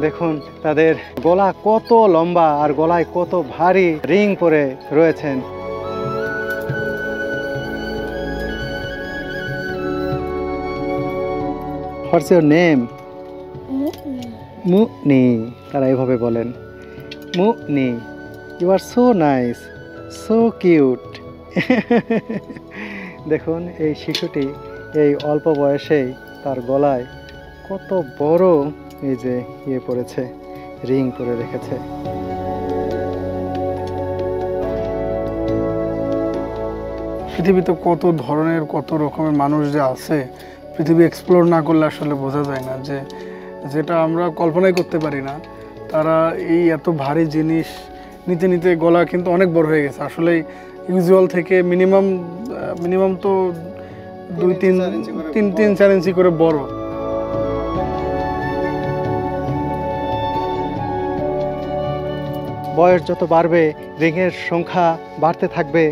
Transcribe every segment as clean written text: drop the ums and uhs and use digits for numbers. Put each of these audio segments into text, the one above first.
দেখুন তাদের গলা কত লম্বা আর গলায় কত ভারী রিং পরে রয়েছেন। What's your name? মুনি। তারা এইভাবে বলেন, Muni, you are so nice, so cute. দেখুন এই শিশুটি এই অল্প বয়সেই তার গলায় কত বড় এই যে পড়েছে, রিং পরে রেখেছে। পৃথিবীতে কত ধরনের কত রকমের মানুষ যে আছে, পৃথিবী এক্সপ্লোর না করলে আসলে বোঝা যায় না, যে যেটা আমরা কল্পনাই করতে পারি না। তারা এই এত ভারী জিনিস নিতে নিতে গলা কিন্তু অনেক বড় হয়ে গেছে। আসলে ইউজুয়াল থেকে মিনিমাম তো 2-3-4 ইঞ্চি করে বড়। বয়স যত বাড়বে রিংয়ের সংখ্যা বাড়তে থাকবে,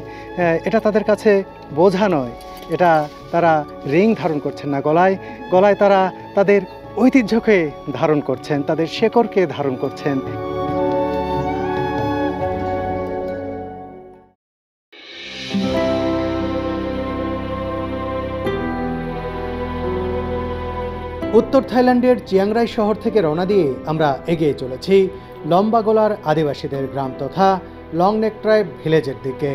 এটা তাদের কাছে বোঝা নয়। এটা তারা রিং ধারণ করছেন না গলায়, গলায় তারা তাদের ঐতিহ্যকে ধারণ করছেন, তাদের শেকড়কে ধারণ করছেন। উত্তর থাইল্যান্ডের চিয়াং রাই শহর থেকে রওনা দিয়ে আমরা এগিয়ে চলেছি লম্বা গলার আদিবাসীদের গ্রাম তথা লং নেক ট্রাইব ভিলেজের দিকে।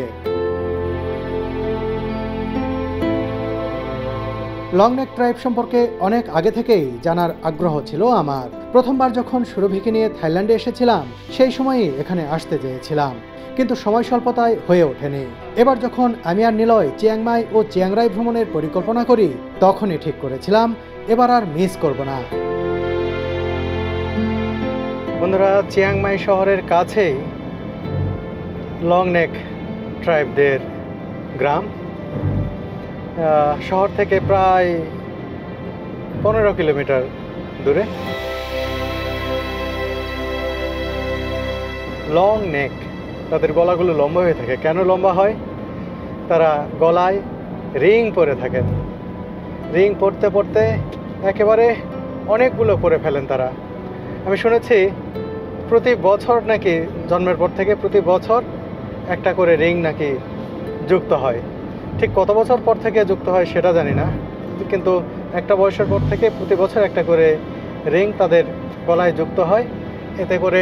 লং নেক ট্রাইব সম্পর্কে অনেক আগে থেকেই জানার আগ্রহ ছিল আমার। প্রথমবার যখন সুরভিকে নিয়ে থাইল্যান্ডে এসেছিলাম সেই সময়ই এখানে আসতে চেয়েছিলাম, কিন্তু সময় স্বল্পতায় হয়ে ওঠেনি। এবার যখন আমি আর নিলয় চিয়াংমাই ও চিয়াং রাই ভ্রমণের পরিকল্পনা করি তখনই ঠিক করেছিলাম এবার আর মিস করব না। বন্ধুরা, চিয়াংমাই শহরের কাছেই লং নেক ট্রাইবদের গ্রাম। শহর থেকে প্রায় 15 কিলোমিটার দূরে। লং নেক, তাদের গলাগুলো লম্বা হয়ে থাকে। কেন লম্বা হয়? তারা গলায় রিং পরে থাকেন। রিং পরতে পরতে একেবারে অনেকগুলো পরে ফেলেন তারা। আমি শুনেছি প্রতি বছর নাকি জন্মের পর থেকে প্রতি বছর একটা করে রিং নাকি যুক্ত হয়। ঠিক কত বছর পর থেকে যুক্ত হয় সেটা জানি না, কিন্তু একটা বয়সের পর থেকে প্রতি বছর একটা করে রিং তাদের গলায় যুক্ত হয়। এতে করে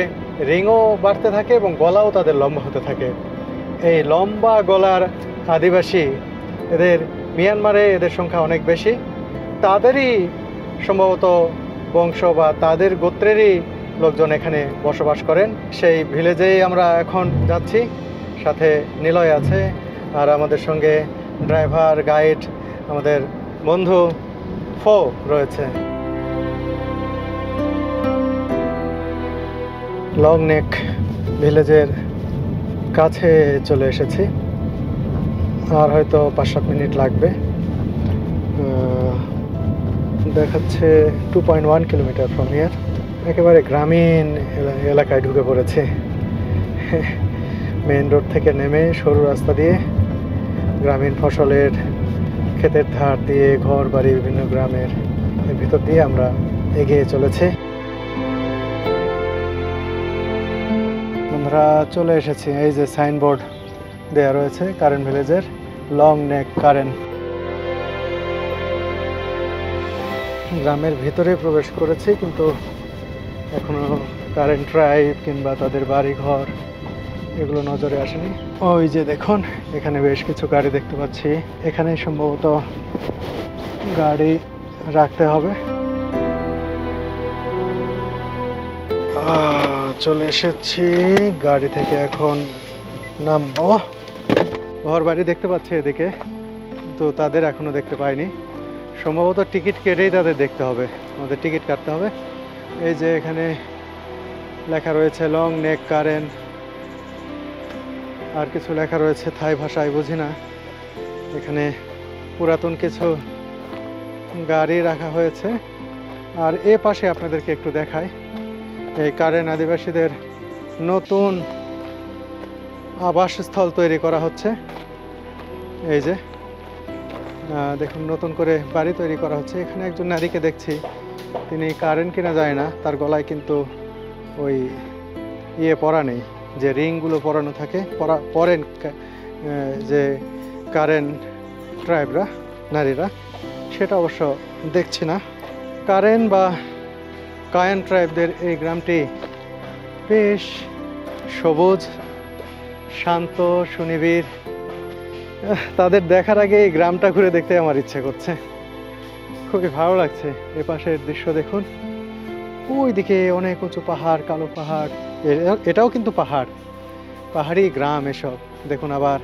রিংও বাড়তে থাকে এবং গলাও তাদের লম্বা হতে থাকে। এই লম্বা গলার আদিবাসী, এদের মিয়ানমারে এদের সংখ্যা অনেক বেশি। তাদেরই সম্ভবত বংশ বা তাদের গোত্রেরই লোকজন এখানে বসবাস করেন। সেই ভিলেজেই আমরা এখন যাচ্ছি। সাথে নিলয় আছে আর আমাদের সঙ্গে ড্রাইভার গাইড আমাদের বন্ধু ফো রয়েছে। লং নেক ভিলেজের কাছে চলে এসেছি, আর হয়তো 5-7 মিনিট লাগবে। দেখাচ্ছে 2.1 কিলোমিটার ফ্রম হিয়ার। একেবারে গ্রামীণ এলাকায় ঢুকে পড়েছে। মেইন রোড থেকে নেমে সরু রাস্তা দিয়ে গ্রামীণ ফসলের ক্ষেতের ধার দিয়ে ঘর বাড়ি বিভিন্ন গ্রামের ভিতর দিয়ে আমরা এগিয়ে চলেছি। আমরা চলে এসেছি। এই যে সাইনবোর্ড দেওয়া রয়েছে কারেন ভিলেজের, লং নেক কারেন। গ্রামের ভিতরে প্রবেশ করেছি, কিন্তু এখনো কারেন ট্রাইব কিংবা তাদের বাড়ি ঘর এগুলো নজরে আসেনি। ওই যে দেখুন, এখানে বেশ কিছু গাড়ি দেখতে পাচ্ছি। এখানে সম্ভবত গাড়ি রাখতে হবে। চলে এসেছি, গাড়ি থেকে এখন নামবো। ঘর বাড়ি দেখতে পাচ্ছি এদিকে, তো তাদের এখনো দেখতে পাইনি। সম্ভবত টিকিট কেটেই তাদের দেখতে হবে, আমাদের টিকিট কাটতে হবে। এই যে এখানে লেখা রয়েছে লং নেক কারেন, আর কিছু লেখা রয়েছে থাই ভাষায়, বুঝি না। এখানে পুরাতন কিছু গাড়ি রাখা হয়েছে। আর এ পাশে আপনাদেরকে একটু দেখাই, এই কারেন আদিবাসীদের নতুন আবাসস্থল তৈরি করা হচ্ছে। এই যে দেখুন নতুন করে বাড়ি তৈরি করা হচ্ছে। এখানে একজন নারীকে দেখছি, তিনি কারেন্ট কিনা যায় না, তার গলায় কিন্তু ওই পরা নেই, যে রিংগুলো পরানো থাকে, পরেন যে কারেন্ট ট্রাইবরা, নারীরা, সেটা অবশ্য দেখছি না। কারেন বা কায়েন ট্রাইবদের এই গ্রামটি বেশ সবুজ, শান্ত, সুনিবিড়। তাদের দেখার আগে এই গ্রামটা ঘুরে দেখতে আমার ইচ্ছে করছে, খুবই ভালো লাগছে। এ পাশের দৃশ্য দেখুন, ওইদিকে অনেক উঁচু পাহাড়, কালো পাহাড়, এটাও কিন্তু পাহাড়, পাহাড়ি গ্রাম এসব। দেখুন আবার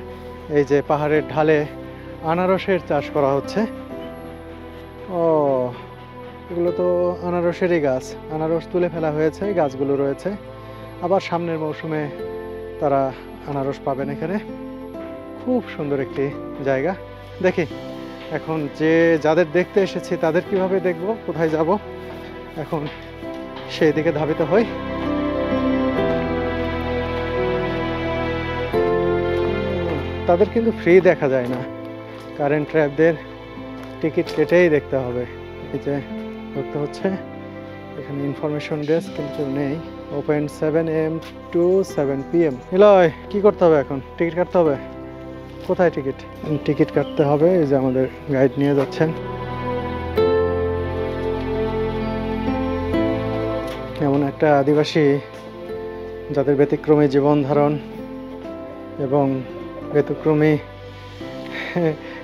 এই যে পাহাড়ের ঢালে আনারসের চাষ করা হচ্ছে। ও, এগুলো তো আনারসেরই গাছ, আনারস তুলে ফেলা হয়েছে, গাছগুলো রয়েছে। আবার সামনের মৌসুমে তারা আনারস পাবেন এখানে। খুব সুন্দর একটি জায়গা। দেখি এখন যাদের দেখতে এসেছি তাদের কিভাবে দেখব, কোথায় যাব, এখন সেই দিকে ধাবিত হই। তাদের কিন্তু ফ্রি দেখা যায় না, কারেন্ট ট্র্যাপদের টিকিট কেটেই দেখতে হবে। এই যে ঢুকতে হচ্ছে, এখানে ইনফরমেশন ডেস্ক কিন্তু নেই। Open 7 AM to 7 PM। Niloy, কি করতে হবে এখন? টিকিট কাটতে হবে? কোথায় টিকিট? টিকিট কাটতে হবে। এই যে আমাদের গাইড নিয়ে যাচ্ছেন। এমন একটা আদিবাসী যাদের ব্যতিক্রমী জীবন ধারণ এবং ব্যতিক্রমী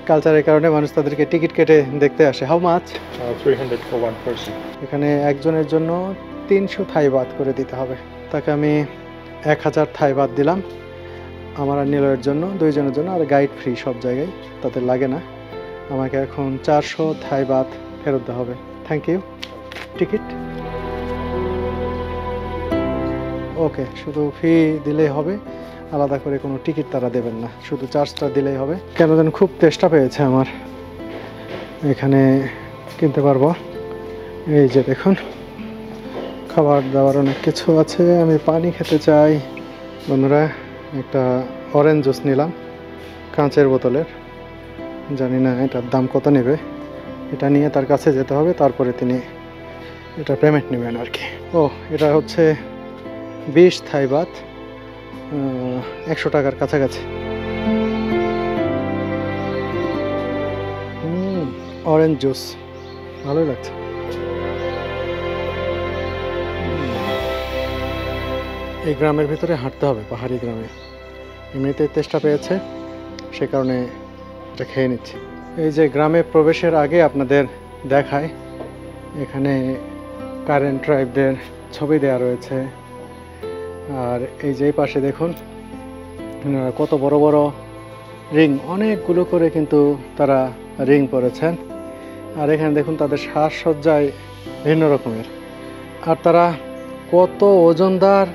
কালচারের কারণে মানুষ তাদেরকে টিকিট কেটে দেখতে আসে। How much? 300 for one person. এখানে একজনের জন্য 300 থাই বাত করে দিতে হবে। তাকে আমি 1000 থাই বাত দিলাম আমার আর নিলয়ের জন্য, দুইজনের জন্য। আর গাইড ফ্রি সব জায়গায়, তাদের লাগে না। আমাকে এখন 400 থাই বাত ফেরত দেওয়া হবে। Thank you. টিকিট ওকে, শুধু ফি দিলেই হবে, আলাদা করে কোনো টিকিট তারা দেবেন না, শুধু চার্জটা দিলেই হবে। কেন যেন খুব তেষ্টা পেয়েছে আমার, এখানে কিনতে পারবো। এই যে দেখুন, খাবার দাবার অনেক কিছু আছে। আমি পানি খেতে চাই। বন্ধুরা, একটা অরেঞ্জ জুস নিলাম কাঁচের বোতলের, জানি না এটার দাম কত নেবে। এটা নিয়ে তার কাছে যেতে হবে, তারপরে তিনি এটা পেমেন্ট নেবেন আর কি। ও, এটা হচ্ছে 20 থাই বাত, 100 টাকার কাছাকাছি। অরেঞ্জ জুস ভালোই লাগছে। এই গ্রামের ভিতরে হাঁটতে হবে, পাহাড়ি গ্রামে। এমনিতে তেষ্টা পেয়েছে, সে কারণে এটা খেয়ে নিচ্ছি। এই যে গ্রামে প্রবেশের আগে আপনাদের দেখায়, এখানে কারেন্ট ট্রাইবদের ছবি দেওয়া রয়েছে। আর এই যে পাশে দেখুন কত বড় বড় রিং, অনেকগুলো করে কিন্তু তারা রিং পরেছেন। আর এখানে দেখুন তাদের সাজসজ্জায় ভিন্ন রকমের। আর তারা কত ওজনদার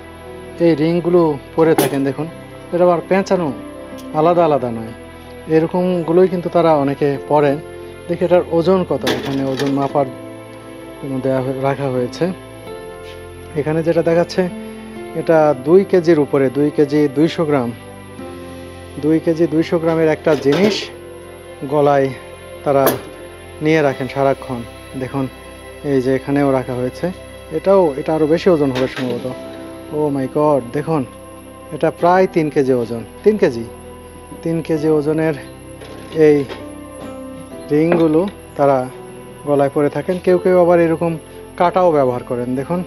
এই রিংগুলো পরে থাকেন দেখুন। এটা আবার পেঁচানো, আলাদা আলাদা নয়, এরকমগুলোই কিন্তু তারা অনেকে পরেন। দেখি এটার ওজন কত, এখানে ওজন মাপার রাখা হয়েছে। এখানে যেটা দেখাচ্ছে এটা 2 কেজির উপরে, 2 কেজি 200 গ্রাম। 2 কেজি 200 গ্রামের একটা জিনিস গলায় তারা নিয়ে রাখেন সারাক্ষণ। দেখুন এই যে এখানেও রাখা হয়েছে, এটা আরও বেশি ওজন হবে সম্ভবত। ও মাই গড, দেখুন এটা প্রায় 3 কেজি ওজন। 3 কেজি ওজনের এই রিংগুলো তারা গলায় পরে থাকেন। কেউ কেউ আবার এরকম কাঁটাও ব্যবহার করেন, দেখুন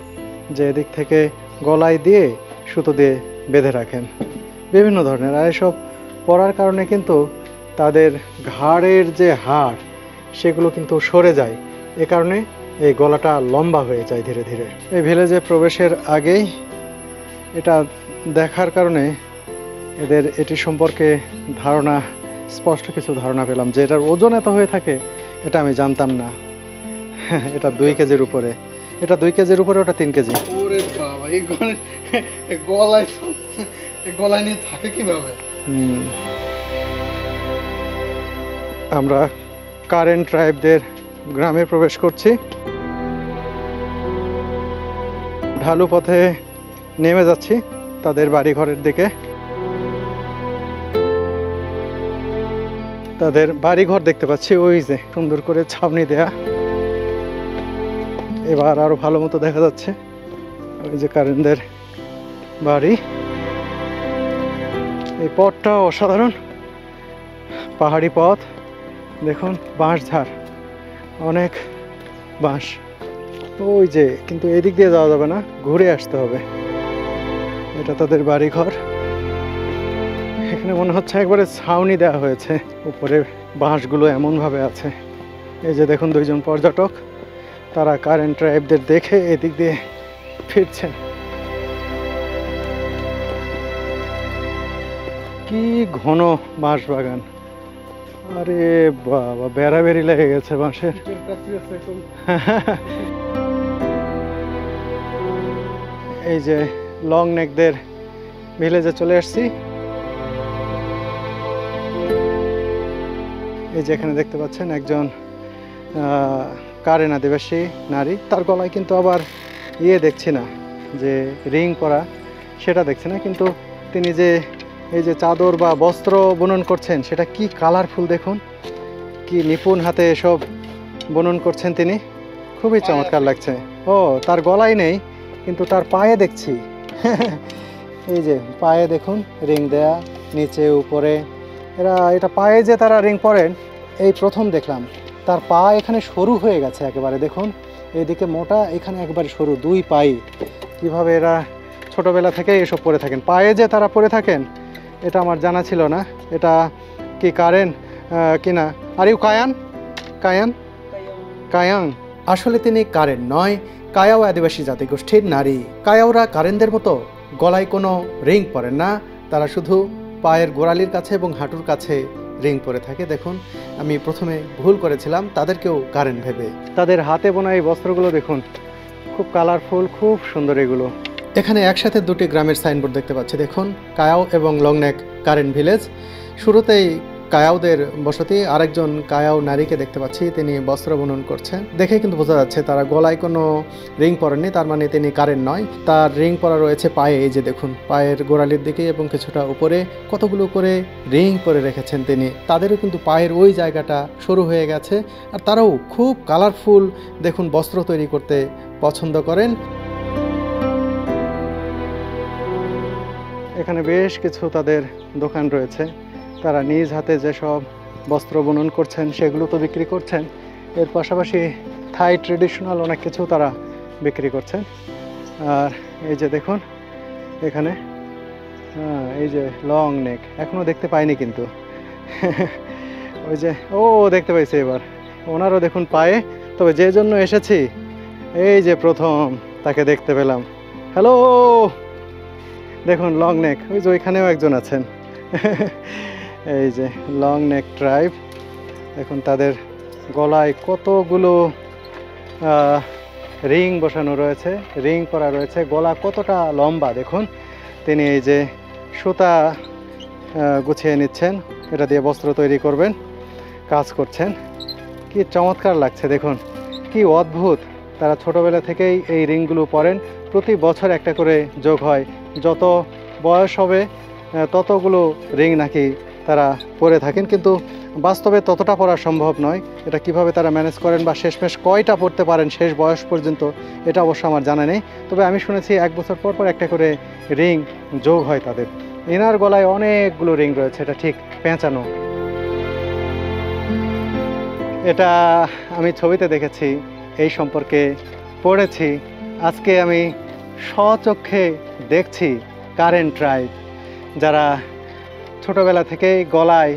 যে এদিক থেকে গলায় দিয়ে সুতো দিয়ে বেঁধে রাখেন, বিভিন্ন ধরনের। আর এসব পরার কারণে কিন্তু তাদের ঘাড়ের যে হাড় সেগুলো কিন্তু সরে যায়, এ কারণে এই গলাটা লম্বা হয়ে যায় ধীরে ধীরে। এই ভিলেজে প্রবেশের আগেই এটা দেখার কারণে এদের এটি সম্পর্কে স্পষ্ট কিছু ধারণা পেলাম, যে এটার ওজন এত হয়ে থাকে এটা আমি জানতাম না। এটা 2 কেজির উপরে, এটা 2 কেজির উপরে, ওটা 3 কেজি। ওরে বাবা, এই গলায় নিয়ে থাকে কিভাবে? আমরা কারেন্ট ট্রাইবদের গ্রামে প্রবেশ করছি। ঢালু পথে নেমে যাচ্ছি তাদের বাড়ি ঘরের দিকে। তাদের বাড়িঘর দেখতে পাচ্ছি, ওই যে সুন্দর করে ছাউনি দেয়া। এবার আরো ভালো মতো দেখা যাচ্ছে ওই যে কারেন্টদের বাড়ি। এই পথটা অসাধারণ, পাহাড়ি পথ। দেখুন বাঁশঝাড়, অনেক বাঁশ। ওই যে, কিন্তু এদিক দিয়ে যাওয়া যাবে না, ঘুরে আসতে হবে। এটা তাদের বাড়িঘর। এখানে মনে হচ্ছে একবারে ছাউনি দেওয়া হয়েছে, উপরে বাঁশগুলো এমনভাবে আছে। এই যে দেখুন দুইজন পর্যটক, তারা কারেন্ট ট্রাইবদের দেখে এদিক দিয়ে ফিরছেন। কি ঘন বাঁশ বাগান! আরে বাবা, বেড়াবেড়ি লেগে গেছে বাঁশের। এই যে লং নেকদের ভিলেজে চলে আসছি। এই যে এখানে দেখতে পাচ্ছেন একজন কারেন আদিবাসী নারী। তার গলায় কিন্তু আবার দেখছি না যে রিং পরা, সেটা দেখছি না, কিন্তু তিনি যে এই যে চাদর বা বস্ত্র বুনন করছেন, সেটা কি কালারফুল দেখুন, কি নিপুণ হাতে এসব বুনন করছেন তিনি। খুবই চমৎকার লাগছে। ও, তার গলায় নেই, কিন্তু তার পায়ে দেখছি। এই যে পায়ে দেখুন রিং দেয়া, নিচে উপরে। এটা পায়ে যে তারা রিং পরেন এই প্রথম দেখলাম। তার পা এখানে সরু হয়ে গেছে একেবারে, দেখুন এইদিকে মোটা, এখানে একবারে সরু, দুই পাই। কিভাবে এরা ছোটবেলা থেকে এসব পরে থাকেন, পায়ে যে তারা পরে থাকেন, এটা আমার জানা ছিল না। এটা কি কারেন কিনা? Are you Kayan? Kayan Kayang. আসলে তিনি কারেন নয়, কায়াও আদিবাসী জাতিগোষ্ঠীর নারী। কায়াওরা কারেনদের মতো গলায় কোনো রিং পরেন না, তারা শুধু পায়ের গোড়ালির কাছে এবং হাঁটুর কাছে রিং পরে থাকে। দেখুন, আমি প্রথমে ভুল করেছিলাম তাদেরকেও কারেন ভেবে। তাদের হাতে বোনা এই বস্ত্রগুলো দেখুন, খুব কালারফুল, খুব সুন্দর এগুলো। এখানে একসাথে দুটি গ্রামের সাইনবোর্ড দেখতে পাচ্ছি, দেখুন কায়াও এবং লংনেক কারেন ভিলেজ। শুরুতেই কায়াওদের বসতি, আরেকজন কায়াও নারীকে দেখতে পাচ্ছি, তিনি বস্ত্র বুনন করছেন। দেখে কিন্তু বোঝা যাচ্ছে তারা গলায় কোনো রিং পরেননি, তার মানে তিনি কারেন নয়। তার রিং পরা রয়েছে পায়ে, এই যে দেখুন পায়ের গোড়ালির দিকে এবং কিছুটা উপরে কতগুলো করে রিং পরে রেখেছেন তিনি। তাদেরও কিন্তু পায়ের ওই জায়গাটা সরু হয়ে গেছে, আর তারাও খুব কালারফুল দেখুন বস্ত্র তৈরি করতে পছন্দ করেন। এখানে বেশ কিছু তাদের দোকান রয়েছে, তারা নিজ হাতে যেসব বস্ত্র বুনন করছেন সেগুলো তো বিক্রি করছেন, এর পাশাপাশি থাই ট্রেডিশনাল অনেক কিছু তারা বিক্রি করছেন। আর এই যে দেখুন এখানে এই যে লং নেক এখনও দেখতে পাইনি, কিন্তু ওই যে দেখতে পাইছি এবার, ওনারও দেখুন পায়ে। তবে যে জন্য এসেছি, এই যে প্রথম তাকে দেখতে পেলাম। হ্যালো, দেখুন লং নেক, ওই যে ওইখানেও একজন আছেন। এই যে লং নেক ট্রাইব, দেখুন তাদের গলায় কতগুলো রিং বসানো রয়েছে, রিং করা রয়েছে। গলা কতটা লম্বা দেখুন। তিনি এই যে সুতা গুছিয়ে নিচ্ছেন, এটা দিয়ে বস্ত্র তৈরি করবেন, কাজ করছেন। কি চমৎকার লাগছে দেখুন, কি অদ্ভুত। তারা ছোটোবেলা থেকেই এই রিংগুলো পরেন, প্রতি বছর একটা করে যোগ হয়। যত বয়স হবে ততগুলো রিং নাকি তারা পরে থাকেন, কিন্তু বাস্তবে ততটা পরা সম্ভব নয়। এটা কিভাবে তারা ম্যানেজ করেন বা শেষমেশ কয়টা পড়তে পারেন শেষ বয়স পর্যন্ত, এটা অবশ্য আমার জানা নেই। তবে আমি শুনেছি 1 বছর পর পর একটা করে রিং যোগ হয় তাদের। এনার গলায় অনেকগুলো রিং রয়েছে, এটা ঠিক পেঁচানো। এটা আমি ছবিতে দেখেছি, এই সম্পর্কে পড়েছি, আজকে আমি স্বচক্ষে দেখছি। কারেন ট্রাইব যারা ছোটোবেলা থেকেই গলায়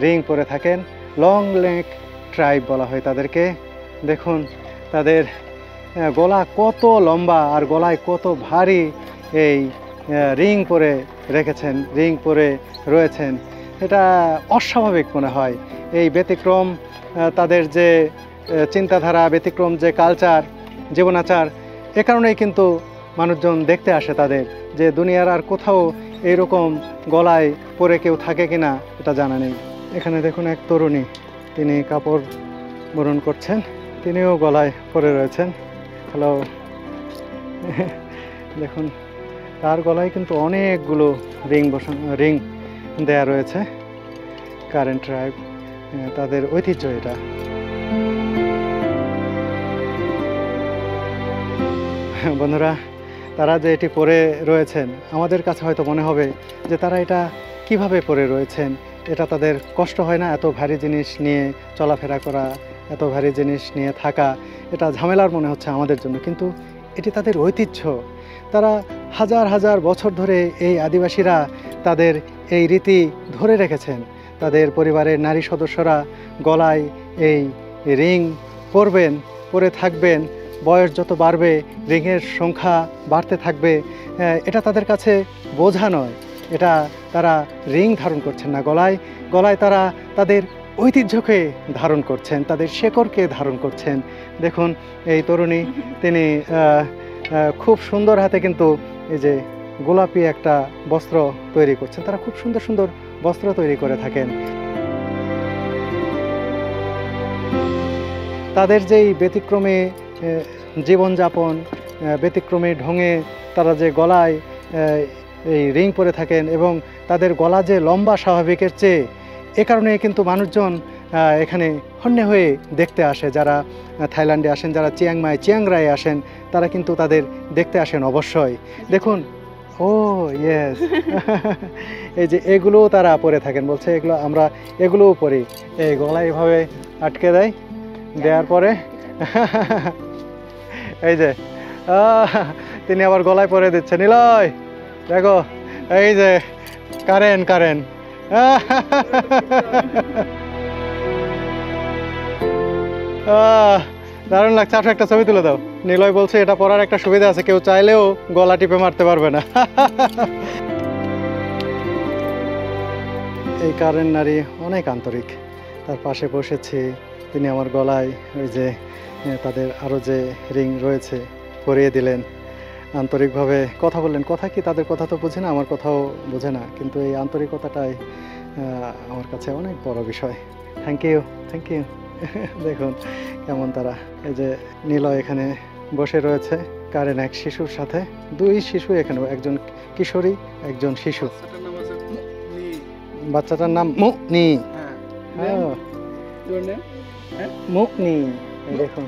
রিং পরে থাকেন, লং নেক ট্রাইব বলা হয় তাদেরকে। দেখুন তাদের গলা কত লম্বা আর গলায় কত ভারী এই রিং পরে রেখেছেন, রিং পরে রয়েছেন। এটা অস্বাভাবিক মনে হয়। এই ব্যতিক্রম তাদের যে চিন্তাধারা, ব্যতিক্রম যে কালচার, জীবনাচার, এ কারণেই কিন্তু মানুষজন দেখতে আসে তাদের, যে দুনিয়ার আর কোথাও এইরকম গলায় পরে কেউ থাকে কিনা এটা জানা নেই। এখানে দেখুন এক তরুণী, তিনি কাপড় বরণ করছেন, তিনিও গলায় পরে রয়েছেন। হ্যালো, দেখুন তার গলায় কিন্তু অনেকগুলো রিং দেয়া রয়েছে। কারেন ট্রাইব তাদের ঐতিহ্য এটা। বন্ধুরা, তারা যে এটি পরে রয়েছেন, আমাদের কাছে হয়তো মনে হবে যে তারা এটা কিভাবে পরে রয়েছেন, এটা তাদের কষ্ট হয় না? এত ভারী জিনিস নিয়ে চলাফেরা করা, এত ভারী জিনিস নিয়ে থাকা, এটা ঝামেলার মনে হচ্ছে আমাদের জন্য, কিন্তু এটি তাদের ঐতিহ্য। তারা হাজার হাজার বছর ধরে এই আদিবাসীরা তাদের এই রীতি ধরে রেখেছেন। তাদের পরিবারের নারী সদস্যরা গলায় এই রিং পরবেন, পরে থাকবেন। বয়স যত বাড়বে রিংয়ের সংখ্যা বাড়তে থাকবে। এটা তাদের কাছে বোঝা নয়, এটা তারা রিং ধারণ করছেন না গলায়, গলায় তারা তাদের ঐতিহ্যকে ধারণ করছেন, তাদের শেকড়কে ধারণ করছেন। দেখুন এই তরুণী, তিনি খুব সুন্দর হাতে কিন্তু এই যে গোলাপি একটা বস্ত্র তৈরি করছেন। তারা খুব সুন্দর সুন্দর বস্ত্র তৈরি করে থাকেন। তাদের যেই ব্যতিক্রমী জীবনযাপন, ব্যতিক্রমী ঢঙে তারা যে গলায় এই রিং পরে থাকেন এবং তাদের গলা যে লম্বা স্বাভাবিকের চেয়ে, এ কারণে কিন্তু মানুষজন এখানে হন্যে হয়ে দেখতে আসে। যারা থাইল্যান্ডে আসেন, যারা চিয়াংরায়ে আসেন, তারা কিন্তু তাদের দেখতে আসেন অবশ্যই। দেখুন, ও ইয়েস, এই যে এগুলোও তারা পরে থাকেন। বলছে এগুলো আমরা এগুলোও পরি। এই গলায় এভাবে আটকে দেওয়ার পরে এই যে তিনি আবার গলায় পরে দিচ্ছে। নিলয় দেখো, এই যে কারেন দারুণ লাগছে। আপনি একটা ছবি তুলে দাও। নিলয় বলছে এটা পরার একটা সুবিধা আছে, কেউ চাইলেও গলা টিপে মারতে পারবে না। এই কারেন নারী অনেক আন্তরিক। তার পাশে বসেছি, তিনি আমার গলায় ওই যে তাদের আরও যে রিং রয়েছে পরিয়ে দিলেন, আন্তরিকভাবে কথা বললেন। কথা কি, তাদের কথা তো বোঝে না, আমার কথাও বোঝে না, কিন্তু এই আন্তরিকতাটাই আমার কাছে অনেক বড় বিষয়। Thank you. দেখুন কেমন তারা। এই যে নিলয় এখানে বসে রয়েছে কারেন এক শিশুর সাথে। দুই শিশু এখানে, একজন কিশোরী, একজন শিশু। বাচ্চাটার নাম মুকনি। মুকনি। দেখুন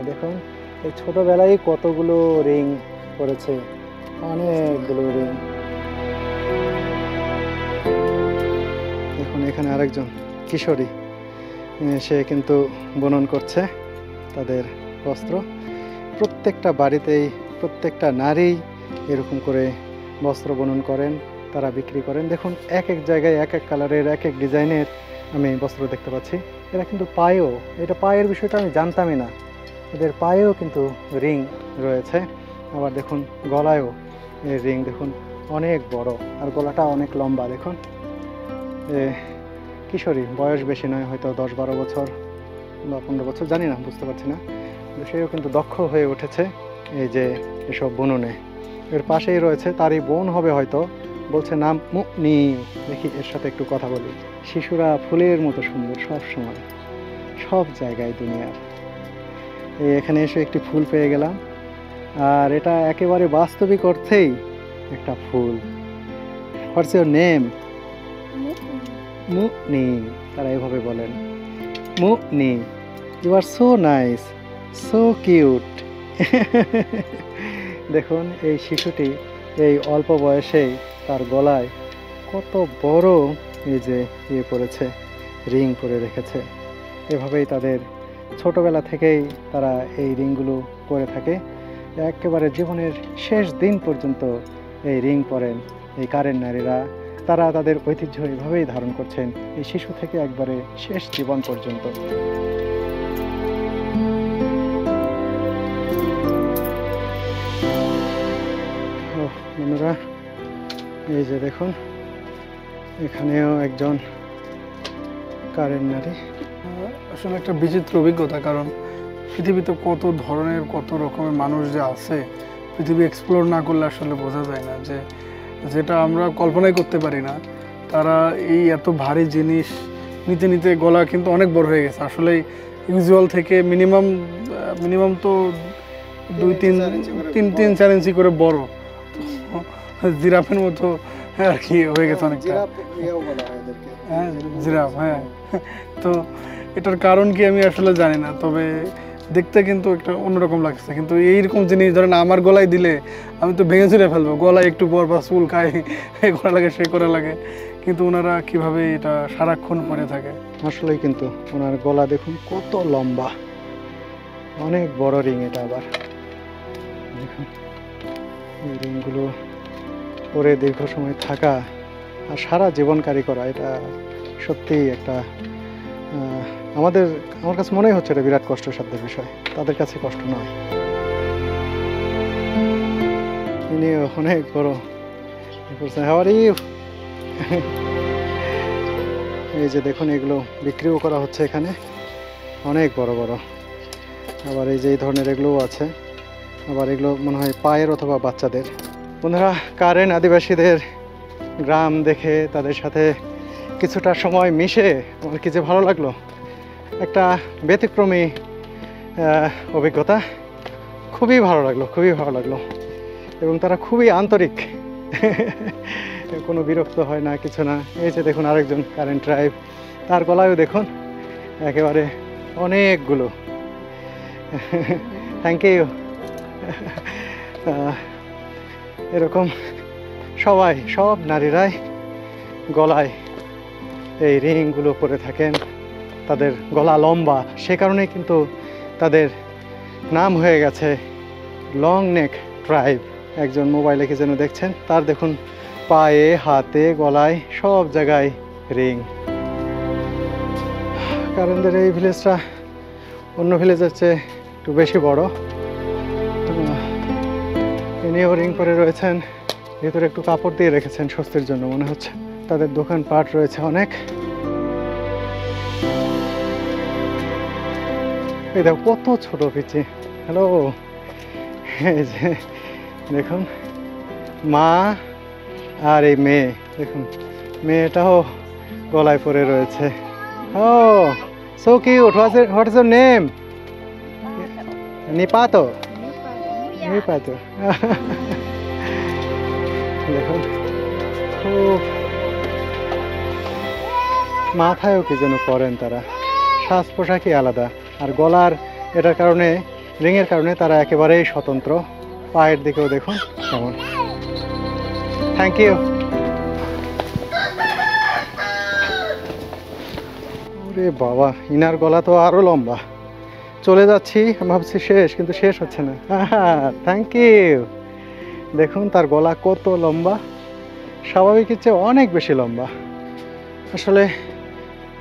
দেখুন, এই ছোটবেলায় কতগুলো রিং পড়েছে, অনেকগুলো রিং। দেখুন এখানে আরেকজন কিশোরী, সে কিন্তু বুনন করছে তাদের বস্ত্র। প্রত্যেকটা বাড়িতেই প্রত্যেকটা নারী এরকম করে বস্ত্র বুনন করেন, তারা বিক্রি করেন। দেখুন এক এক জায়গায় এক এক কালারের, এক এক ডিজাইনের আমি বস্ত্র দেখতে পাচ্ছি। এরা কিন্তু পায়েও, এটা পায়ের বিষয়টা আমি জানতামই না, এদের পায়েও কিন্তু রিং রয়েছে। আবার দেখুন গলায়ও এই রিং, দেখুন অনেক বড়, আর গলাটা অনেক লম্বা। দেখুন কিশোরী, বয়স বেশি নয়, হয়তো 10-12 বছর বা 15 বছর, জানি না, বুঝতে পারছি না, কিন্তু সেও কিন্তু দক্ষ হয়ে উঠেছে এই যে এসব বুননে। এর পাশেই রয়েছে, তারই বোন হবে হয়তো, বলছে নাম মুকনি। দেখি এর সাথে একটু কথা বলি। শিশুরা ফুলের মতো সুন্দর সব সময়, সব জায়গায় দুনিয়ার। এখানে এসে একটি ফুল পেয়ে গেলাম, আর এটা একেবারে বাস্তবিক অর্থেই একটা ফুল। What's your name? মুকনি। তারা এভাবে বলেন, মুকনি, you are so nice, so cute. দেখুন এই শিশুটি এই অল্প বয়সেই তার গলায় কত বড় এই যে পরেছে, রিং পরে রেখেছে। এভাবেই তাদের ছোটবেলা থেকেই তারা এই রিংগুলো পরে থাকে। একেবারে জীবনের শেষ দিন পর্যন্ত এই রিং পরেন এই কারেন নারীরা। তারা তাদের ঐতিহ্য এভাবেই ধারণ করছেন এই শিশু থেকে একবারে শেষ জীবন পর্যন্ত। বন্ধুরা এই যে দেখুন, এখানেও একজন কারেন নারী। আসলে একটা বিচিত্র অভিজ্ঞতা, কারণ পৃথিবীতে কত ধরনের কত রকমের মানুষ যে আছে, পৃথিবী এক্সপ্লোর না করলে আসলে বোঝা যায় না, যে যেটা আমরা কল্পনাই করতে পারি না। তারা এই এত ভারী জিনিস নিতে নিতে গলা কিন্তু অনেক বড় হয়ে গেছে। আসলে ইউজুয়াল থেকে মিনিমাম তো 2-3-4 ইঞ্চি করে বড়, জিরাফের মতো আর কি হয়ে গেছে অনেকটা। জিরাফ ইয়েও বলা হয় এদেরকে। হ্যাঁ জিরাফ, হ্যাঁ। তো এটার কারণ কি আমি আসলে জানি না, তবে দেখতে কিন্তু একটা অন্যরকম লাগছে। কিন্তু এইরকম জিনিস ধরেন আমার গলায় দিলে আমি তো ভেঙে চুরে ফেলবো, গলায় একটু পর বা চুল খাই, এ করা লাগে সে করা লাগে, কিন্তু ওনারা কিভাবে এটা সারাক্ষণ পরে থাকে। আসলেই কিন্তু ওনার গলা দেখুন কত লম্বা, অনেক বড় রিং এটা। আবার দেখুন এই রিংগুলো পরে দীর্ঘ সময় থাকা আর সারা জীবনকারী করা, এটা সত্যিই একটা আমার কাছে মনে হচ্ছে এটা বিরাট কষ্টসাধ্যের বিষয়, তাদের কাছে কষ্ট নয়। ইনি অনেক বড়। How are you? এই যে দেখুন এগুলো বিক্রিও করা হচ্ছে এখানে, অনেক বড় বড়। আবার এই যে এই ধরনের এগুলোও আছে, আবার এগুলো মনে হয় পায়ের অথবা বাচ্চাদের। বন্ধুরা, কারেন আদিবাসীদের গ্রাম দেখে তাদের সাথে কিছুটা সময় মিশে আমার কি যে ভালো লাগলো। একটা ব্যতিক্রমী অভিজ্ঞতা, খুবই ভালো লাগলো, খুবই ভালো লাগলো। এবং তারা খুবই আন্তরিক, কোনো বিরক্ত হয় না, কিছু না। এই যে দেখুন আরেকজন কারেন্ট ট্রাইব, তার গলায়ও দেখুন একেবারে অনেকগুলো। Thank you. এরকম সব নারীরাই গলায় এই রিংগুলো পরে থাকেন, তাদের গলা লম্বা, সে কারণে কিন্তু তাদের নাম হয়ে গেছে লং নেক ট্রাইব। একজন মোবাইলে কি যেন দেখছেন, তার দেখুন পায়ে, হাতে, গলায় সব জায়গায় রিং। কারেনদের এই ভিলেজটা অন্য ভিলেজের চেয়ে একটু বেশি বড়। ইনিও রিং পরে রয়েছেন, ভিতরে একটু কাপড় দিয়ে রেখেছেন স্বস্তির জন্য মনে হচ্ছে। তাদের দোকানপাট রয়েছে অনেক। এই দেখো কত ছোট পিচি। হ্যালো, এই যে দেখুন মা আর এই মেয়ে, দেখুন মেয়েটাও গলায় পরে রয়েছে। Oh so cute. What is your name? Nipato. Nipato. দেখুন খুব মাথায়ও কি যেন পরেন তারা, সাজ পোশাকই আলাদা। আর গলার এটার কারণে, রিংয়ের কারণে তারা একেবারেই স্বতন্ত্র। পায়ের দিকেও দেখুন কেমন। Thank you. ওরে বাবা, ইনার গলা তো আরো লম্বা। চলে যাচ্ছি, আমি ভাবছি শেষ, কিন্তু শেষ হচ্ছে না। Thank you. দেখুন তার গলা কত লম্বা, স্বাভাবিকের চেয়ে অনেক বেশি লম্বা। আসলে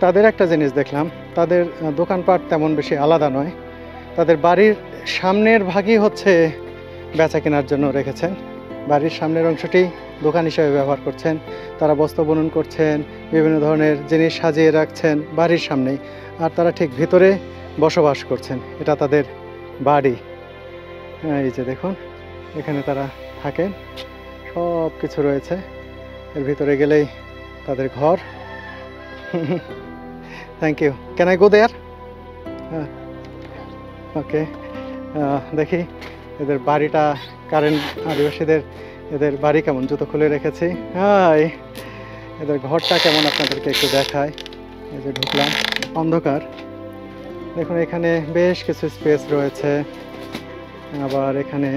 তাদের একটা জিনিস দেখলাম, তাদের দোকানপাট তেমন বেশি আলাদা নয়। তাদের বাড়ির সামনের ভাগই হচ্ছে বেচা কেনার জন্য রেখেছেন। বাড়ির সামনের অংশটি দোকান হিসেবে ব্যবহার করছেন। তারা বস্ত্র বুনন করছেন, বিভিন্ন ধরনের জিনিস সাজিয়ে রাখছেন বাড়ির সামনেই। আর তারা ঠিক ভিতরে বসবাস করছেন, এটা তাদের বাড়ি। এই যে দেখুন এখানে তারা থাকেন, সব কিছু রয়েছে। এর ভিতরে গেলেই তাদের ঘর। Thank you. Can I go there? হ্যাঁ, ওকে। দেখি এদের বাড়িটা, কারেন্ট আদিবাসীদের এদের বাড়ি কেমন। জুতো খুলে রেখেছি। হাই, এদের ঘরটা কেমন আপনাদেরকে একটু দেখায়। এই যে ঢুকলাম, অন্ধকার। দেখুন এখানে বেশ কিছু স্পেস রয়েছে। আবার এখানে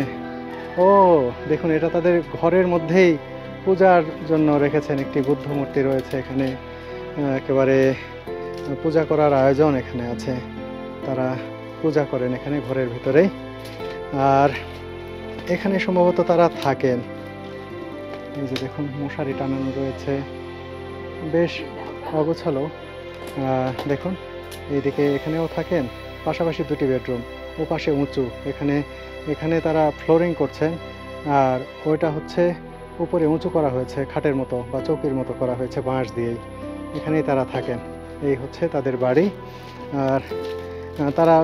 দেখুন এটা তাদের ঘরের মধ্যেই পূজার জন্য রেখেছেন। একটি বুদ্ধ মূর্তি রয়েছে এখানে, একেবারে পূজা করার আয়োজন এখানে আছে। তারা পূজা করেন এখানে ঘরের ভিতরেই। আর এখানে সম্ভবত তারা থাকেন। এই যে দেখুন মশারি টানানো রয়েছে, বেশ অগোছালো। দেখুন এইদিকে এখানেও থাকেন, পাশাপাশি দুটি বেডরুম, ও পাশে উঁচু। এখানে তারা ফ্লোরিং করছেন, আর ওইটা হচ্ছে উপরে উঁচু করা হয়েছে, খাটের মতো বা চৌকির মতো করা হয়েছে বাঁশ দিয়েই। এখানেই তারা থাকেন। এই হচ্ছে তাদের বাড়ি। আর তারা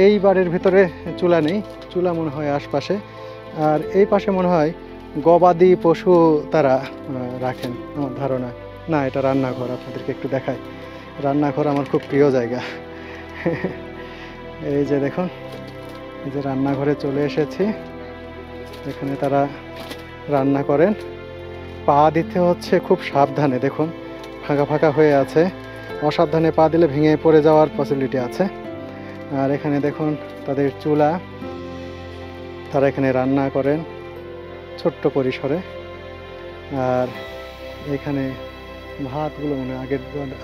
এই বাড়ির ভিতরে চুলা নেই, চুলা মনে হয় আশপাশে। আর এই পাশে মনে হয় গবাদি পশু তারা রাখেন আমার ধারণা। না, এটা রান্নাঘর, আপনাদেরকে একটু দেখায়। রান্নাঘর আমার খুব প্রিয় জায়গা। এই যে দেখুন, এই যে রান্নাঘরে চলে এসেছি। এখানে তারা রান্না করেন। পা দিতে হচ্ছে খুব সাবধানে। দেখুন ফাঁকা ফাঁকা হয়ে আছে, অসাবধানে পা দিলে ভেঙে পড়ে যাওয়ার পসিবিলিটি আছে। আর এখানে দেখুন তাদের চুলা, তারা এখানে রান্না করেন ছোট্ট পরিসরে। আর এখানে ভাতগুলো মনে হয়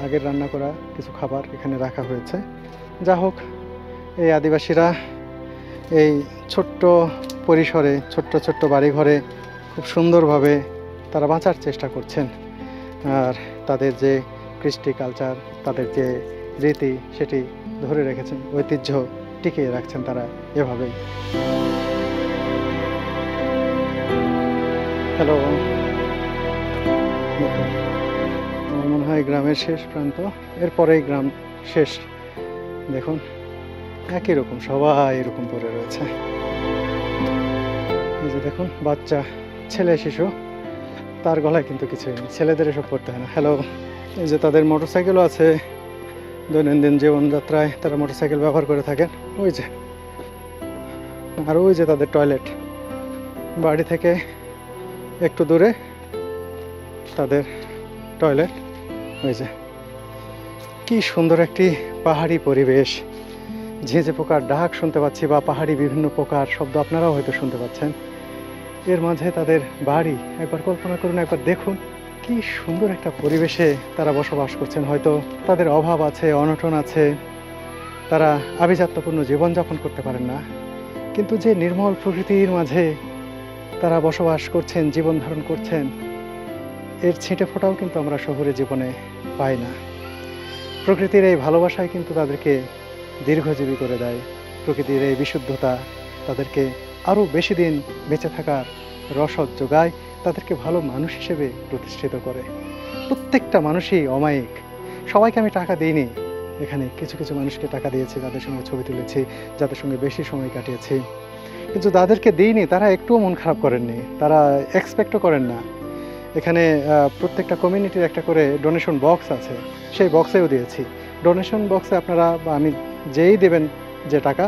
আগের রান্না করা কিছু খাবার এখানে রাখা হয়েছে। যা হোক, এই আদিবাসীরা এই ছোট্ট পরিসরে ছোট্ট ছোট্ট বাড়িঘরে খুব সুন্দরভাবে তারা বাঁচার চেষ্টা করছেন। আর তাদের যে কৃষ্টি কালচার, তাদের যে রীতি, সেটি ধরে রেখেছেন, ঐতিহ্য টিকিয়ে রাখছেন তারা এভাবেই। হ্যালো, আমার মনে হয় গ্রামের শেষ প্রান্ত, এরপরেই গ্রাম শেষ। দেখুন একই রকম সবাই এরকম পরে রয়েছে। এই যে দেখুন বাচ্চা ছেলে শিশু, তার গলায় কিন্তু কিছুই নেই, ছেলেদের এসব পড়তে হয় না। হ্যালো, এই যে তাদের মোটরসাইকেলও আছে, দৈনন্দিন জীবনযাত্রায় তারা মোটরসাইকেল ব্যবহার করে থাকেন। ওই যে, আর ওই যে তাদের টয়লেট, বাড়ি থেকে একটু দূরে তাদের টয়লেট। ওই যে কি সুন্দর একটি পাহাড়ি পরিবেশ, ঝিঁঝে পোকার ডাক শুনতে পাচ্ছি, বা পাহাড়ি বিভিন্ন পোকার শব্দ আপনারাও হয়তো শুনতে পাচ্ছেন। এর মাঝে তাদের বাড়ি, একবার কল্পনা করুন, একবার দেখুন কি সুন্দর একটা পরিবেশে তারা বসবাস করছেন। হয়তো তাদের অভাব আছে, অনটন আছে, তারা আভিজাত্যপূর্ণ জীবনযাপন করতে পারেন না, কিন্তু যে নির্মল প্রকৃতির মাঝে তারা বসবাস করছেন, জীবন ধারণ করছেন, এর ছিটে ফোটাও কিন্তু আমরা শহুরে জীবনে পাই না। প্রকৃতির এই ভালোবাসায় কিন্তু তাদেরকে দীর্ঘজীবী করে দেয়। প্রকৃতির এই বিশুদ্ধতা তাদেরকে আরও বেশি দিন বেঁচে থাকার রসদ যোগায়, তাদেরকে ভালো মানুষ হিসেবে প্রতিষ্ঠিত করে। প্রত্যেকটা মানুষই অমায়িক। সবাইকে আমি টাকা দিইনি, এখানে কিছু কিছু মানুষকে টাকা দিয়েছি, যাদের সঙ্গে ছবি তুলেছি, যাদের সঙ্গে বেশি সময় কাটিয়েছি, কিন্তু যাদেরকে দিইনি তারা একটুও মন খারাপ করেননি, তারা এক্সপেক্টও করেন না। এখানে প্রত্যেকটা কমিউনিটির একটা করে ডোনেশন বক্স আছে, সেই বক্সেও দিয়েছি। ডোনেশন বক্সে আপনারা বা আমি যেই দেবেন যে টাকা,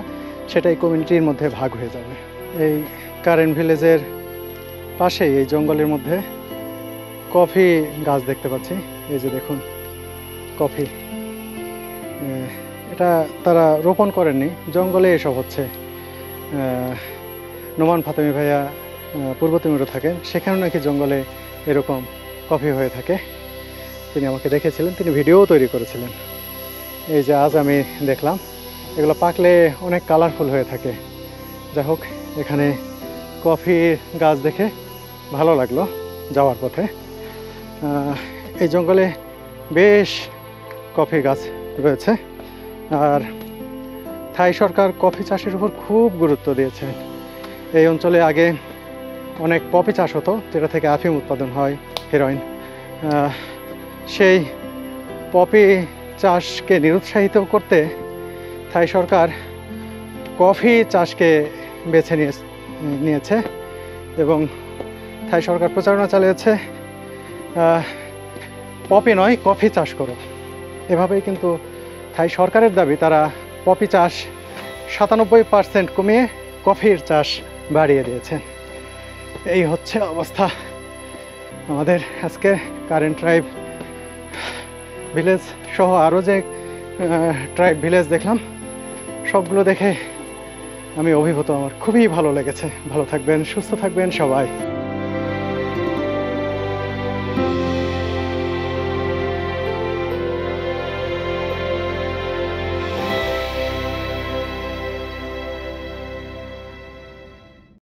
সেটাই কমিউনিটির মধ্যে ভাগ হয়ে যাবে। এই কারেন্ট ভিলেজের পাশেই এই জঙ্গলের মধ্যে কফি গাছ দেখতে পাচ্ছি। এই যে দেখুন কফি, এটা তারা রোপণ করেননি, জঙ্গলে এসব হচ্ছে। নোমান ফাতেমি ভাইয়া পূর্ব তিমুরে থাকেন, সেখানে নাকি জঙ্গলে এরকম কফি হয়ে থাকে। তিনি আমাকে দেখেছিলেন, তিনি ভিডিও তৈরি করেছিলেন। এই যে আজ আমি দেখলাম, এগুলো পাকলে অনেক কালারফুল হয়ে থাকে। যাই হোক, এখানে কফি গাছ দেখে ভালো লাগলো যাওয়ার পথে। এই জঙ্গলে বেশ কফি গাছ রয়েছে। আর থাই সরকার কফি চাষের উপর খুব গুরুত্ব দিয়েছেন। এই অঞ্চলে আগে অনেক পপি চাষ হতো, যেটা থেকে আফিম উৎপাদন হয়, হেরোইন। সেই পপি চাষকে নিরুৎসাহিত করতে থাই সরকার কফি চাষকে বেছে নিয়েছে এবং থাই সরকার প্রচারণা চালিয়েছে পপি নয়, কফি চাষ করো। এভাবেই কিন্তু থাই সরকারের দাবি, তারা পপি চাষ 97% কমিয়ে কফির চাষ বাড়িয়ে দিয়েছেন। এই হচ্ছে অবস্থা আমাদের আজকে কারেন্ট ট্রাইব ভিলেজ সহ আরও যে ট্রাইব ভিলেজ দেখলাম, সবগুলো দেখে আমি অভিভূত, আমার খুবই ভালো লেগেছে। ভালো থাকবেন, সুস্থ থাকবেন সবাই।